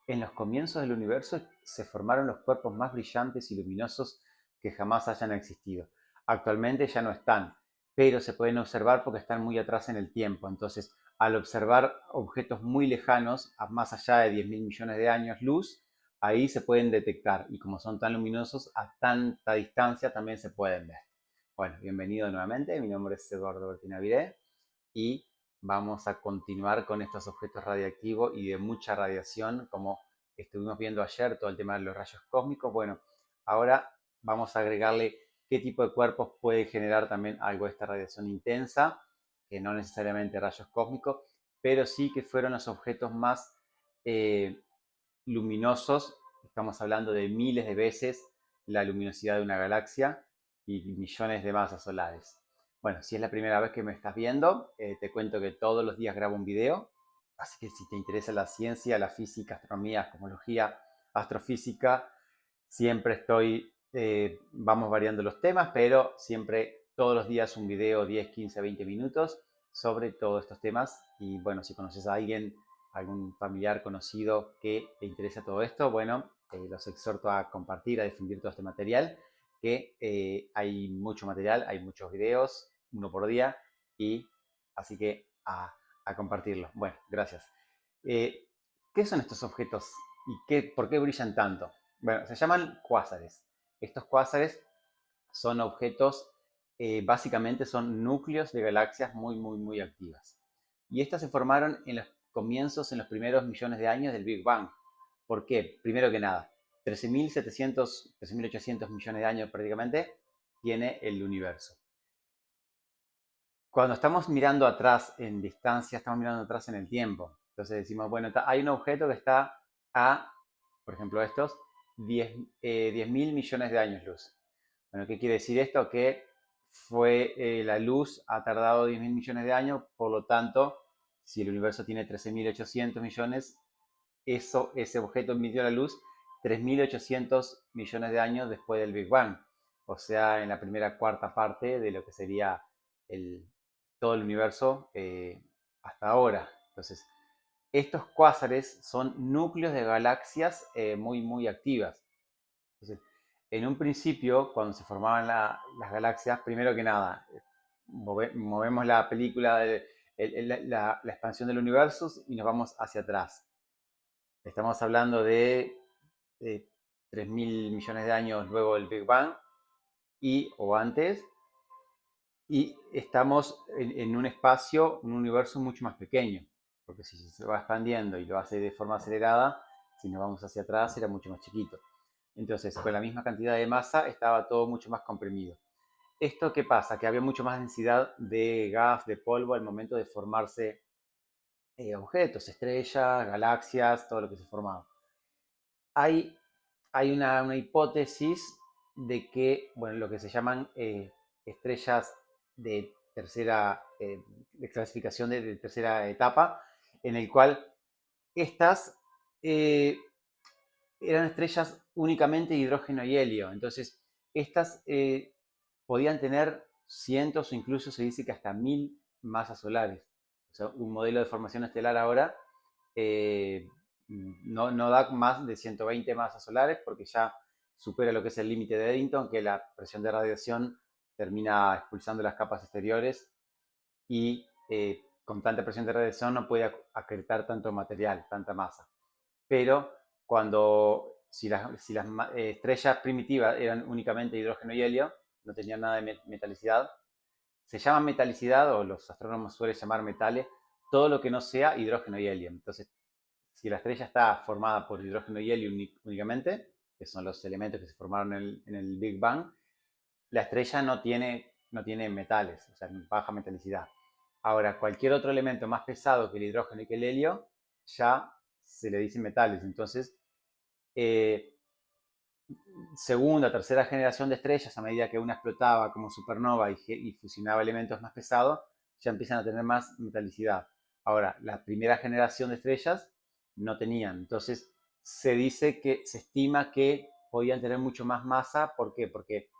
En los comienzos del universo se formaron los cuerpos más brillantes y luminosos que jamás hayan existido. Actualmente ya no están, pero se pueden observar porque están muy atrás en el tiempo. Entonces, al observar objetos muy lejanos, a más allá de 10.000 millones de años luz, ahí se pueden detectar. Y como son tan luminosos, a tanta distancia también se pueden ver. Bueno, bienvenido nuevamente. Mi nombre es Eduardo Bertinaviré y vamos a continuar con estos objetos radiactivos y de mucha radiación, como estuvimos viendo ayer, todo el tema de los rayos cósmicos. Bueno, ahora vamos a agregarle qué tipo de cuerpos puede generar también algo de esta radiación intensa, que no necesariamente rayos cósmicos, pero sí que fueron los objetos más eh, luminosos. Estamos hablando de miles de veces la luminosidad de una galaxia y millones de masas solares. Bueno, si es la primera vez que me estás viendo, te cuento que todos los días grabo un video, así que si te interesa la ciencia, la física, astronomía, cosmología, astrofísica, siempre vamos variando los temas, pero siempre todos los días un video 10, 15, 20 minutos sobre todos estos temas. Y bueno, si conoces a alguien, algún familiar conocido que le interesa todo esto, bueno, los exhorto a compartir, a difundir todo este material, que hay mucho material, hay muchos videos, uno por día, y así que a compartirlo. Bueno, gracias. Eh, ¿Qué son estos objetos y por qué brillan tanto? Bueno, se llaman cuásares. Estos cuásares son objetos, básicamente son núcleos de galaxias muy, muy, muy activas. Y estas se formaron en los comienzos, en los primeros millones de años del Big Bang. ¿Por qué? Primero que nada, 13.700, 13.800 millones de años prácticamente tiene el universo. Cuando estamos mirando atrás en distancia, estamos mirando atrás en el tiempo. Entonces decimos, bueno, hay un objeto que está a, por ejemplo, estos 10.000 millones de años luz. Bueno, ¿qué quiere decir esto? Que la luz ha tardado 10.000 millones de años, por lo tanto, si el universo tiene 13.800 millones, ese objeto emitió la luz 3.800 millones de años después del Big Bang, o sea, en la primera cuarta parte de lo que sería el, todo el universo hasta ahora. Entonces, estos cuásares son núcleos de galaxias muy, muy activas. Entonces, en un principio, cuando se formaban las galaxias, primero que nada, movemos la película de la expansión del universo y nos vamos hacia atrás. Estamos hablando de 3.000 millones de años luego del Big Bang o antes, y estamos en un espacio, un universo mucho más pequeño, porque si se va expandiendo y lo hace de forma acelerada, si nos vamos hacia atrás era mucho más chiquito. Entonces, con la misma cantidad de masa estaba todo mucho más comprimido. ¿Esto qué pasa? Que había mucho más densidad de gas, de polvo al momento de formarse objetos, estrellas, galaxias, todo lo que se formaba. Hay una hipótesis de que, bueno, lo que se llaman estrellas de tercera, de clasificación de tercera etapa, en el cual estas eh, eran estrellas únicamente de hidrógeno y helio. Entonces, estas podían tener cientos o incluso se dice que hasta 1.000 masas solares. O sea, un modelo de formación estelar ahora eh, no da más de 120 masas solares porque ya supera lo que es el límite de Eddington, que la presión de radiación termina expulsando las capas exteriores y con tanta presión de radiación no puede acretar tanto material, tanta masa. Pero si las estrellas primitivas eran únicamente hidrógeno y helio, no tenían nada de metalicidad, se llama metalicidad, o los astrónomos suelen llamar metales, todo lo que no sea hidrógeno y helio. Entonces, si la estrella está formada por hidrógeno y helio únicamente, que son los elementos que se formaron en el Big Bang, la estrella no tiene metales, o sea, baja metalicidad. Ahora, cualquier otro elemento más pesado que el hidrógeno y que el helio, ya se le dicen metales. Entonces, eh, segunda, tercera generación de estrellas, a medida que una explotaba como supernova y fusionaba elementos más pesados, ya empiezan a tener más metalicidad. Ahora, la primera generación de estrellas no tenían. Entonces, se estima que podían tener mucho más masa. ¿Por qué? Porque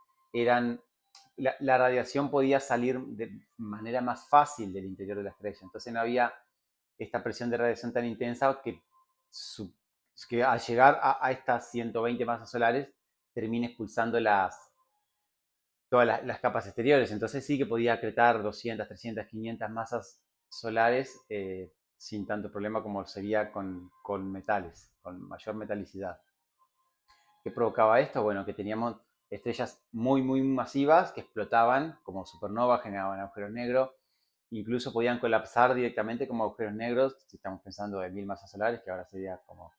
la radiación podía salir de manera más fácil del interior de la estrella. Entonces no había esta presión de radiación tan intensa que es que al llegar a estas 120 masas solares termina expulsando todas las capas exteriores. Entonces sí que podía acretar 200, 300, 500 masas solares sin tanto problema como sería con metales, con mayor metalicidad. ¿Qué provocaba esto? Bueno, que teníamos estrellas muy, muy masivas que explotaban como supernovas, generaban agujeros negros, incluso podían colapsar directamente como agujeros negros, si estamos pensando de 1000 masas solares, que ahora sería como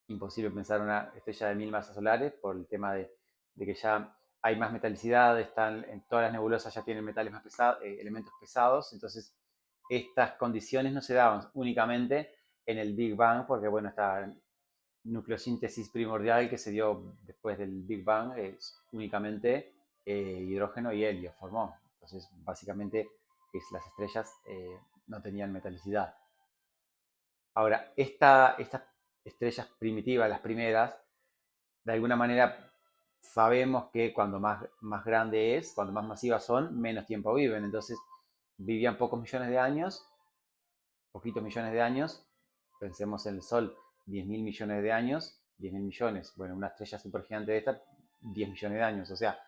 imposible pensar una estrella de 1000 masas solares por el tema de que ya hay más metalicidad, están en todas las nebulosas ya tienen metales más pesados, elementos pesados, entonces estas condiciones no se daban únicamente en el Big Bang, porque bueno, esta nucleosíntesis primordial que se dio después del Big Bang es únicamente hidrógeno y helio formó. Entonces, básicamente, las estrellas no tenían metalicidad. Ahora, estas estrellas primitivas, las primeras, de alguna manera sabemos que cuando más grande es, cuando más masivas son, menos tiempo viven. Entonces, vivían pocos millones de años, poquitos millones de años. Pensemos en el Sol, 10.000 millones de años, 10.000 millones. Bueno, una estrella supergigante de esta, 10 millones de años. O sea,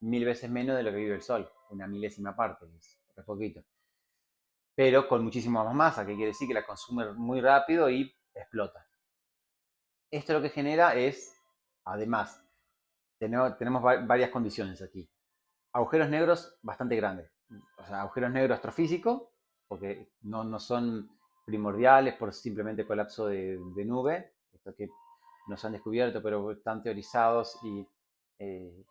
1000 veces menos de lo que vive el Sol. Una milésima parte, es poquito. Pero con muchísima más masa, que quiere decir que la consume muy rápido y explota. Esto lo que genera es, además, tenemos varias condiciones aquí. Agujeros negros bastante grandes. O sea, agujeros negros astrofísicos, porque no son primordiales por simplemente colapso de nube, esto que nos han descubierto, pero están teorizados y eh,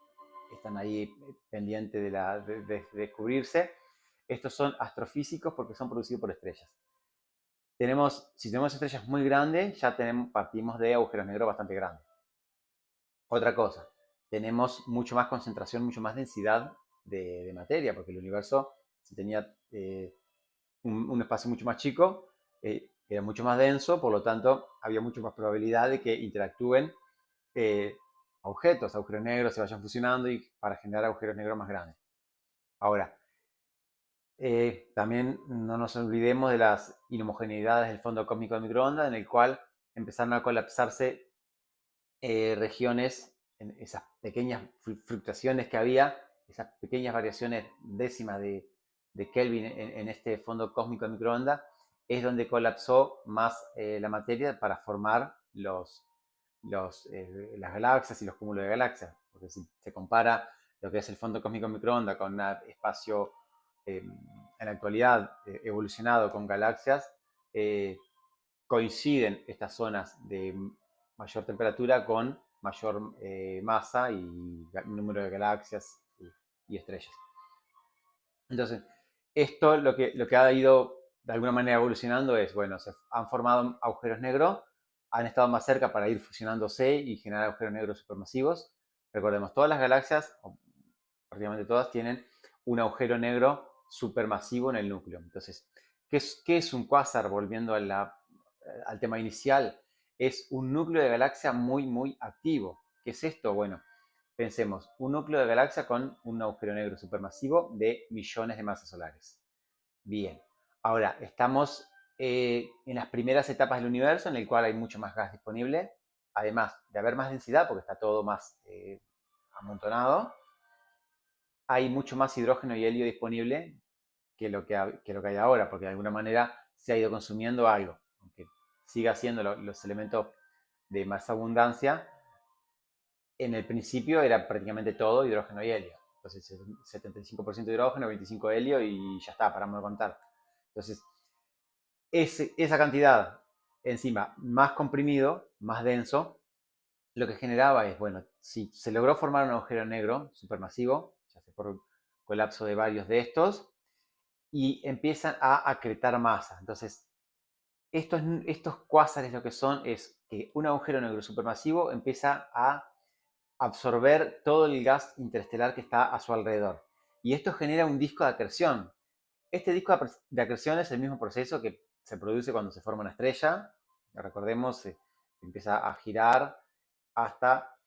están ahí pendientes de descubrirse. Estos son astrofísicos porque son producidos por estrellas. Si tenemos estrellas muy grandes, ya partimos de agujeros negros bastante grandes. Otra cosa, tenemos mucho más concentración, mucho más densidad de materia, porque el universo, si tenía un espacio mucho más chico, era mucho más denso, por lo tanto, había mucho más probabilidad de que interactúen eh, agujeros negros, se vayan fusionando y para generar agujeros negros más grandes. Ahora, también no nos olvidemos de las inhomogeneidades del fondo cósmico de microondas, en el cual empezaron a colapsarse regiones, en esas pequeñas fluctuaciones que había, esas pequeñas variaciones décimas de Kelvin en este fondo cósmico de microondas, es donde colapsó más la materia para formar las galaxias y los cúmulos de galaxias. Porque si se compara lo que es el fondo cósmico de microondas con un espacio en la actualidad evolucionado con galaxias, coinciden estas zonas de mayor temperatura con mayor masa y número de galaxias y estrellas. Entonces, esto lo que ha ido de alguna manera evolucionando es, bueno, se han formado agujeros negros, han estado más cerca para ir fusionándose y generar agujeros negros supermasivos. Recordemos, todas las galaxias, o prácticamente todas, tienen un agujero negro supermasivo en el núcleo. Entonces, ¿qué es un cuásar? Volviendo al tema inicial, es un núcleo de galaxia muy, muy activo. ¿Qué es esto? Bueno, pensemos, un núcleo de galaxia con un agujero negro supermasivo de millones de masas solares. Bien, ahora estamos en las primeras etapas del universo en el cual hay mucho más gas disponible, además de haber más densidad porque está todo más amontonado, hay mucho más hidrógeno y helio disponible que lo que hay ahora, porque de alguna manera se ha ido consumiendo algo, aunque siga siendo los elementos de más abundancia, en el principio era prácticamente todo hidrógeno y helio. Entonces, 75% hidrógeno, 25% helio y ya está, paramos de contar. Entonces, esa cantidad encima más comprimido, más denso, lo que generaba es, bueno, si se logró formar un agujero negro supermasivo, ya sea por colapso de varios de estos, y empiezan a acretar masa. Entonces, estos cuásares lo que son es que un agujero negro supermasivo empieza a absorber todo el gas interestelar que está a su alrededor. Y esto genera un disco de acreción. Este disco de acreción es el mismo proceso que se produce cuando se forma una estrella. Recordemos, empieza a girar hasta,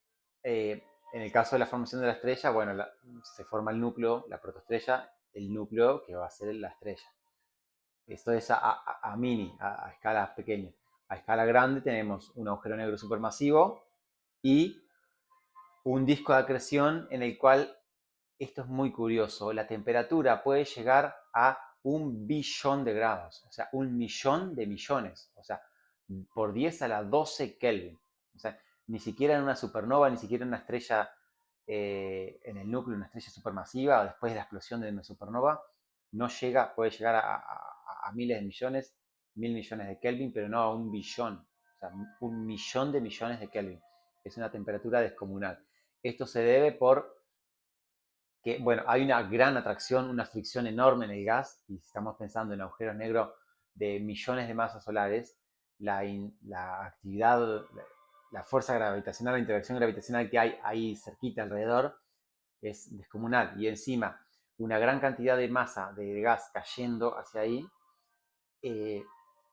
en el caso de la formación de la estrella, bueno, se forma el núcleo, la protoestrella, el núcleo que va a ser la estrella. Esto es a escalas pequeñas. A escala grande tenemos un agujero negro supermasivo y un disco de acreción en el cual, esto es muy curioso, la temperatura puede llegar a 1 billón de grados, o sea, 1 millón de millones, o sea, por 10 a la 12 Kelvin. O sea, ni siquiera en una supernova, ni siquiera en una estrella, en el núcleo de una estrella supermasiva, o después de la explosión de una supernova, no llega, puede llegar a miles de millones, 1.000 millones de Kelvin, pero no a 1 billón, o sea, 1 millón de millones de Kelvin. Es una temperatura descomunal. Esto se debe por que, bueno, hay una gran atracción, una fricción enorme en el gas, y si estamos pensando en agujeros negros de millones de masas solares, la actividad, la fuerza gravitacional, la interacción gravitacional que hay ahí cerquita alrededor es descomunal. Y encima, una gran cantidad de masa de gas cayendo hacia ahí eh,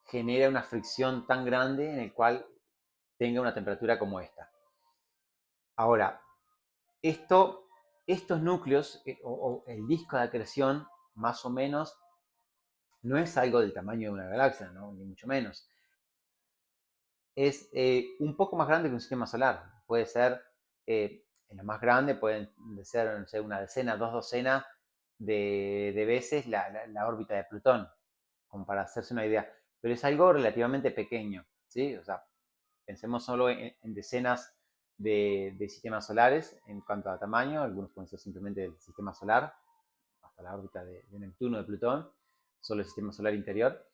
genera una fricción tan grande en el cual tenga una temperatura como esta. Ahora, esto, estos núcleos o el disco de acreción, más o menos, no es algo del tamaño de una galaxia, ¿no? Ni mucho menos. Es un poco más grande que un sistema solar. Puede ser, en lo más grande, pueden ser, no sé, una decena, 2 docenas de veces la órbita de Plutón, como para hacerse una idea. Pero es algo relativamente pequeño, ¿sí? O sea, pensemos solo en decenas de sistemas solares en cuanto a tamaño. Algunos pueden ser simplemente del sistema solar, hasta la órbita de Neptuno, de Plutón, solo el sistema solar interior.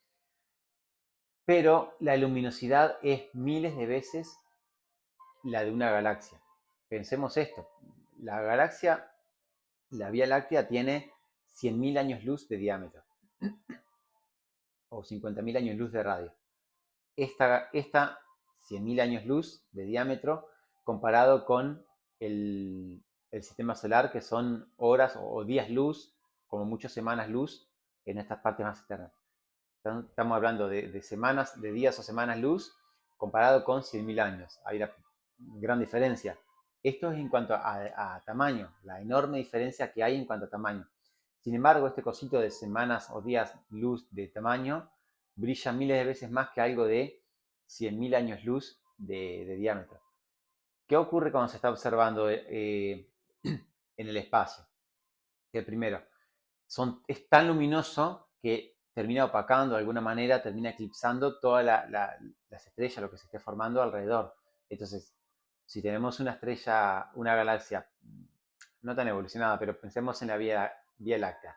Pero la luminosidad es miles de veces la de una galaxia. Pensemos esto, la galaxia, la Vía Láctea tiene 100.000 años luz de diámetro, o 50.000 años luz de radio. Esta 100.000 años luz de diámetro comparado con el sistema solar, que son horas o días luz, como muchas semanas luz en estas partes más externas. Estamos hablando de semanas, de días o semanas luz comparado con 100.000 años. Hay una gran diferencia. Esto es en cuanto a tamaño, la enorme diferencia que hay en cuanto a tamaño. Sin embargo, este cosito de semanas o días luz de tamaño brilla miles de veces más que algo de 100.000 años luz de diámetro. ¿Qué ocurre cuando se está observando en el espacio? Que primero, es tan luminoso que termina opacando de alguna manera, termina eclipsando todas las estrellas, lo que se esté formando alrededor. Entonces, si tenemos una estrella, una galaxia no tan evolucionada, pero pensemos en la Vía Láctea,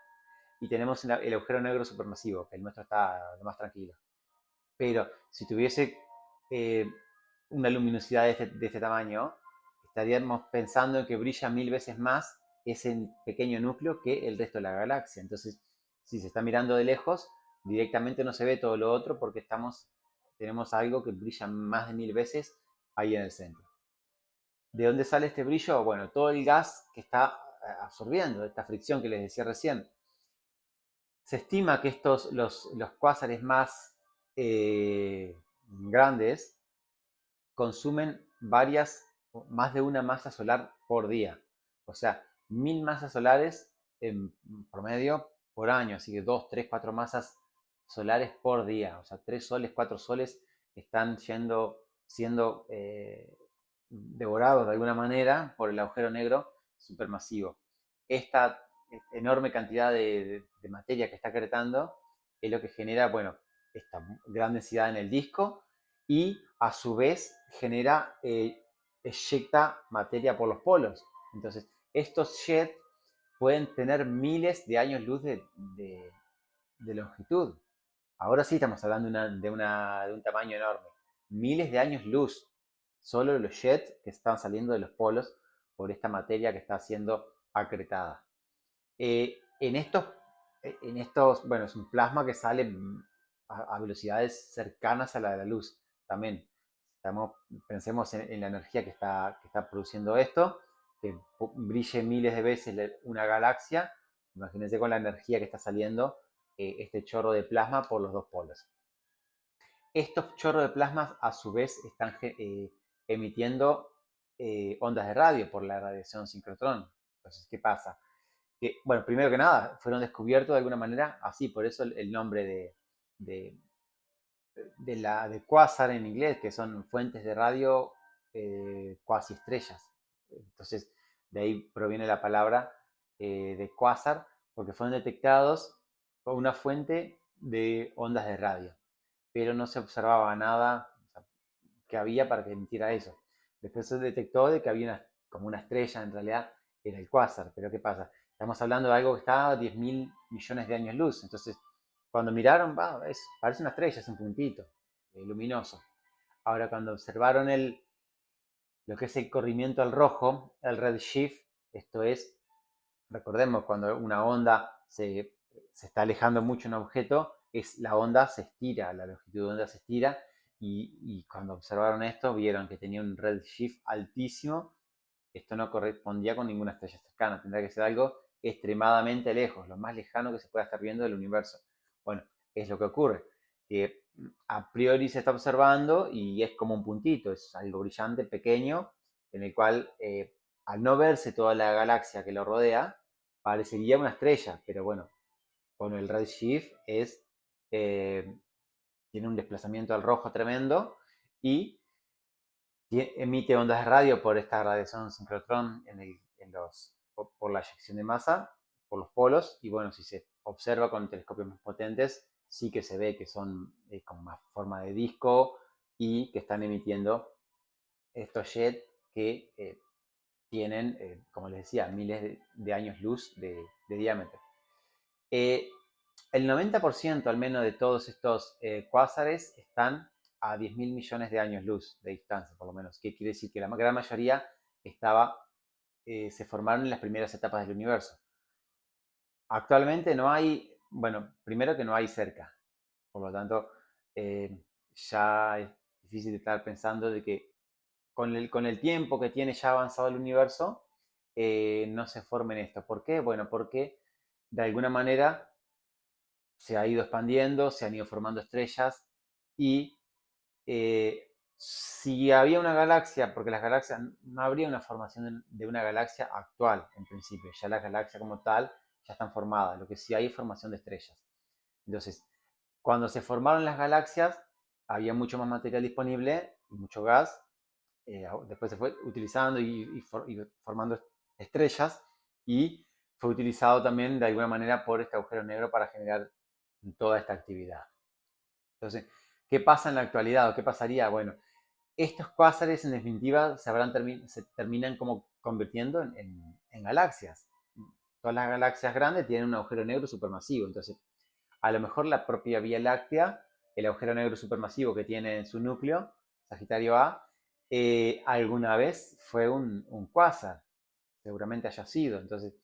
y tenemos el agujero negro supermasivo, que el nuestro está lo más tranquilo. Pero si tuviese eh, una luminosidad de este tamaño, estaríamos pensando en que brilla 1.000 veces más ese pequeño núcleo que el resto de la galaxia. Entonces, si se está mirando de lejos, directamente no se ve todo lo otro porque tenemos algo que brilla más de 1.000 veces ahí en el centro. ¿De dónde sale este brillo? Bueno, todo el gas que está absorbiendo, esta fricción que les decía recién. Se estima que los cuásares más grandes consumen más de una masa solar por día. O sea, 1.000 masas solares en promedio por año. Así que 2, 3, 4 masas solares por día. O sea, 3 soles, 4 soles están siendo devorados de alguna manera por el agujero negro supermasivo. Esta enorme cantidad de materia que está acretando es lo que genera, bueno, esta gran densidad en el disco, y a su vez genera, eyecta materia por los polos. Entonces, estos jets pueden tener miles de años luz de longitud. Ahora sí estamos hablando de un tamaño enorme. Miles de años luz. Solo los jets que están saliendo de los polos por esta materia que está siendo acretada. En estos, bueno, es un plasma que sale a velocidades cercanas a la de la luz. También pensemos en la energía que está produciendo esto, que brille miles de veces una galaxia. Imagínense con la energía que está saliendo este chorro de plasma por los dos polos. Estos chorros de plasma a su vez están emitiendo ondas de radio por la radiación sincrotrón. Entonces, ¿qué pasa? Que, bueno, primero que nada, fueron descubiertos de alguna manera así, por eso el nombre de quasar en inglés, que son fuentes de radio cuasi estrellas. Entonces, de ahí proviene la palabra de quasar, porque fueron detectados con una fuente de ondas de radio, pero no se observaba nada que había para que emitiera eso. Después se detectó de que había como una estrella, en realidad era el quasar, pero ¿qué pasa? Estamos hablando de algo que está a 10.000 millones de años luz, entonces cuando miraron, parece una estrella, es un puntito luminoso. Ahora, cuando observaron lo que es el corrimiento al rojo, el redshift, esto es, recordemos, cuando una onda se está alejando mucho de un objeto, la onda se estira, la longitud de onda se estira, y cuando observaron esto, vieron que tenía un redshift altísimo. Esto no correspondía con ninguna estrella cercana, tendría que ser algo extremadamente lejos, lo más lejano que se pueda estar viendo del universo. Bueno, es lo que ocurre, que a priori se está observando y es como un puntito, es algo brillante, pequeño, en el cual al no verse toda la galaxia que lo rodea, parecería una estrella, pero bueno, con el redshift eh, tiene un desplazamiento al rojo tremendo y emite ondas de radio por esta radiación sincrotrón por la eyección de masa, por los polos, y bueno, si se observa con telescopios más potentes, sí que se ve que son con más forma de disco y que están emitiendo estos jets que tienen, como les decía, miles de años luz de diámetro. Eh, el 90% al menos de todos estos cuásares están a 10.000 millones de años luz de distancia, por lo menos. ¿Qué quiere decir? Que la gran mayoría se formaron en las primeras etapas del universo. Actualmente no hay, bueno, primero que no hay cerca, por lo tanto, ya es difícil de estar pensando de que con el tiempo que tiene ya avanzado el universo, no se formen esto. ¿Por qué? Bueno, porque de alguna manera se ha ido expandiendo, se han ido formando estrellas y si había una galaxia, porque las galaxias, no habría una formación de una galaxia actual en principio, ya las galaxias como tal ya están formadas, lo que sí hay es formación de estrellas. Entonces, cuando se formaron las galaxias, había mucho más material disponible y mucho gas, después se fue utilizando y formando estrellas y fue utilizado también de alguna manera por este agujero negro para generar toda esta actividad. Entonces, ¿qué pasa en la actualidad o qué pasaría? Bueno, estos cuásares en definitiva se terminan como convirtiendo en galaxias. Todas las galaxias grandes tienen un agujero negro supermasivo, entonces a lo mejor la propia Vía Láctea, el agujero negro supermasivo que tiene en su núcleo, Sagitario A, alguna vez fue un cuásar, seguramente haya sido. Entonces,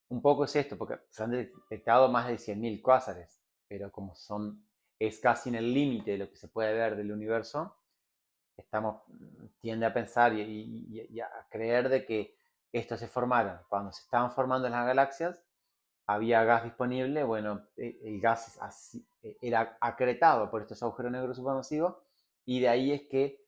un poco es esto, porque se han detectado más de 100.000 cuásares, pero como es casi en el límite de lo que se puede ver del universo, tiende a pensar y a creer de que estos se formaron cuando se estaban formando las galaxias, había gas disponible, bueno, el gas era acretado por estos agujeros negros supermasivos y de ahí es que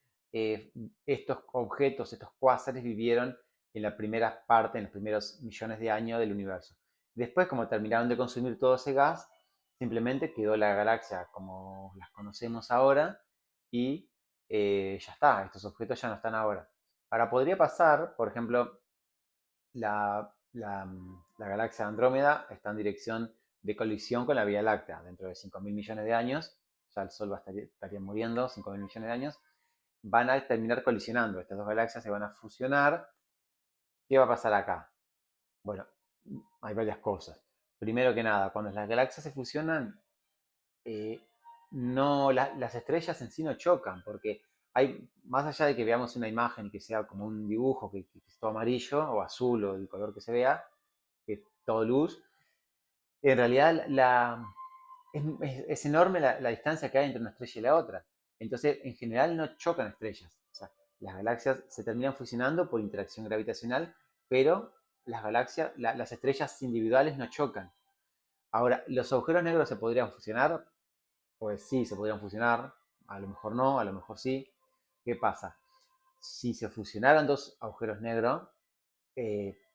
estos objetos, estos cuásares vivieron en la primera parte, en los primeros millones de años del universo. Después, como terminaron de consumir todo ese gas, simplemente quedó la galaxia como las conocemos ahora y ya está, estos objetos ya no están ahora. Ahora podría pasar, por ejemplo, la galaxia Andrómeda está en dirección de colisión con la Vía Láctea. Dentro de 5.000 millones de años, ya el Sol estaría muriendo, 5.000 millones de años, van a terminar colisionando. Estas dos galaxias se van a fusionar. ¿Qué va a pasar acá? Bueno, hay varias cosas. Primero que nada, cuando las galaxias se fusionan, eh, no, las estrellas en sí no chocan, porque más allá de que veamos una imagen y que sea como un dibujo que es todo amarillo o azul o el color que se vea, que es todo luz, en realidad es enorme la distancia que hay entre una estrella y la otra. Entonces, en general no chocan estrellas. O sea, las galaxias se terminan fusionando por interacción gravitacional, pero las estrellas individuales no chocan. Ahora, ¿los agujeros negros se podrían fusionar? Pues sí, se podrían fusionar, a lo mejor no, a lo mejor sí. ¿Qué pasa? Si se fusionaran dos agujeros negros,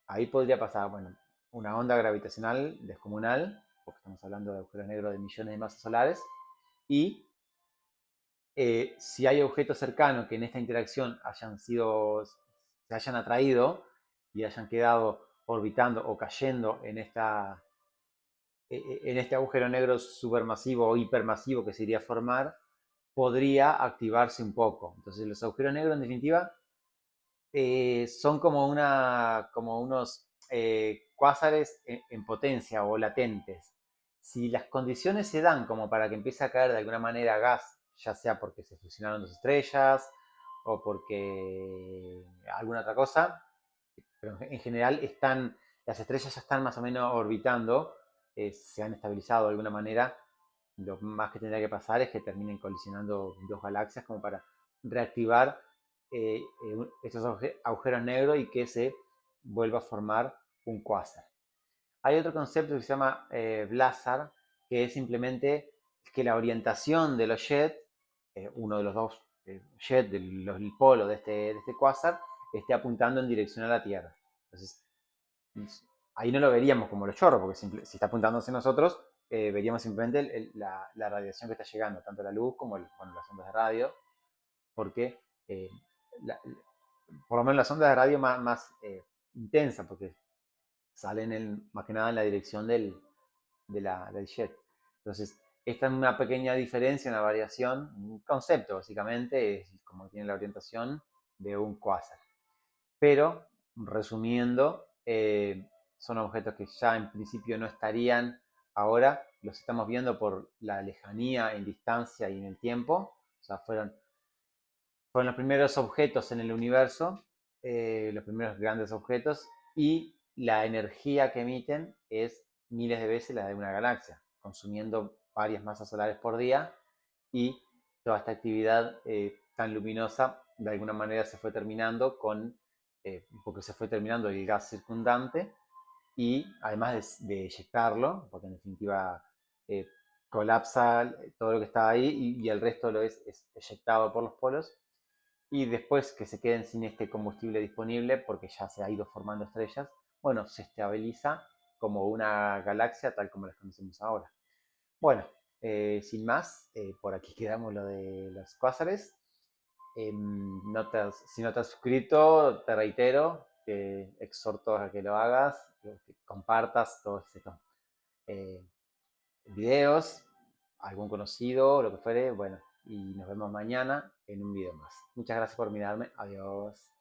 ahí podría pasar, bueno, una onda gravitacional descomunal, porque estamos hablando de agujeros negros de millones de masas solares, y Si hay objetos cercanos que en esta interacción se hayan atraído y hayan quedado orbitando o cayendo en este agujero negro supermasivo o hipermasivo que se iría a formar, podría activarse un poco. Entonces los agujeros negros en definitiva son como unos cuásares en potencia o latentes. Si las condiciones se dan como para que empiece a caer de alguna manera gas, ya sea porque se fusionaron dos estrellas o porque alguna otra cosa, pero en general las estrellas ya están más o menos orbitando, se han estabilizado de alguna manera. Lo más que tendría que pasar es que terminen colisionando dos galaxias como para reactivar estos agujeros negros y que se vuelva a formar un quasar. Hay otro concepto que se llama blazar, que es simplemente que la orientación de los jets, uno de los dos jets del polo de este quasar, esté apuntando en dirección a la Tierra. Entonces, ahí no lo veríamos como los chorros, porque si está apuntando hacia nosotros, veríamos simplemente la radiación que está llegando, tanto la luz como las ondas de radio, porque eh, la, por lo menos las ondas de radio más intensas, porque salen más que nada en la dirección del jet. Entonces, esta es una pequeña diferencia, una variación, un concepto básicamente, es como tiene la orientación de un quasar. Pero, resumiendo, son objetos que ya en principio no estarían ahora, los estamos viendo por la lejanía en distancia y en el tiempo, o sea, fueron los primeros objetos en el universo, los primeros grandes objetos, y la energía que emiten es miles de veces la de una galaxia, consumiendo varias masas solares por día, y toda esta actividad tan luminosa de alguna manera se fue terminando porque se fue terminando el gas circundante y además de eyectarlo, porque en definitiva eh, colapsa todo lo que está ahí y el resto es eyectado por los polos, y después que se queden sin este combustible disponible porque ya se ha ido formando estrellas, bueno, se estabiliza como una galaxia tal como las conocemos ahora. Bueno, sin más, por aquí quedamos lo de los cuásares. Si no te has suscrito, te reitero que exhorto a que lo hagas, que compartas todos estos eh, videos, algún conocido, lo que fuere, bueno, y nos vemos mañana en un video más. Muchas gracias por mirarme, adiós.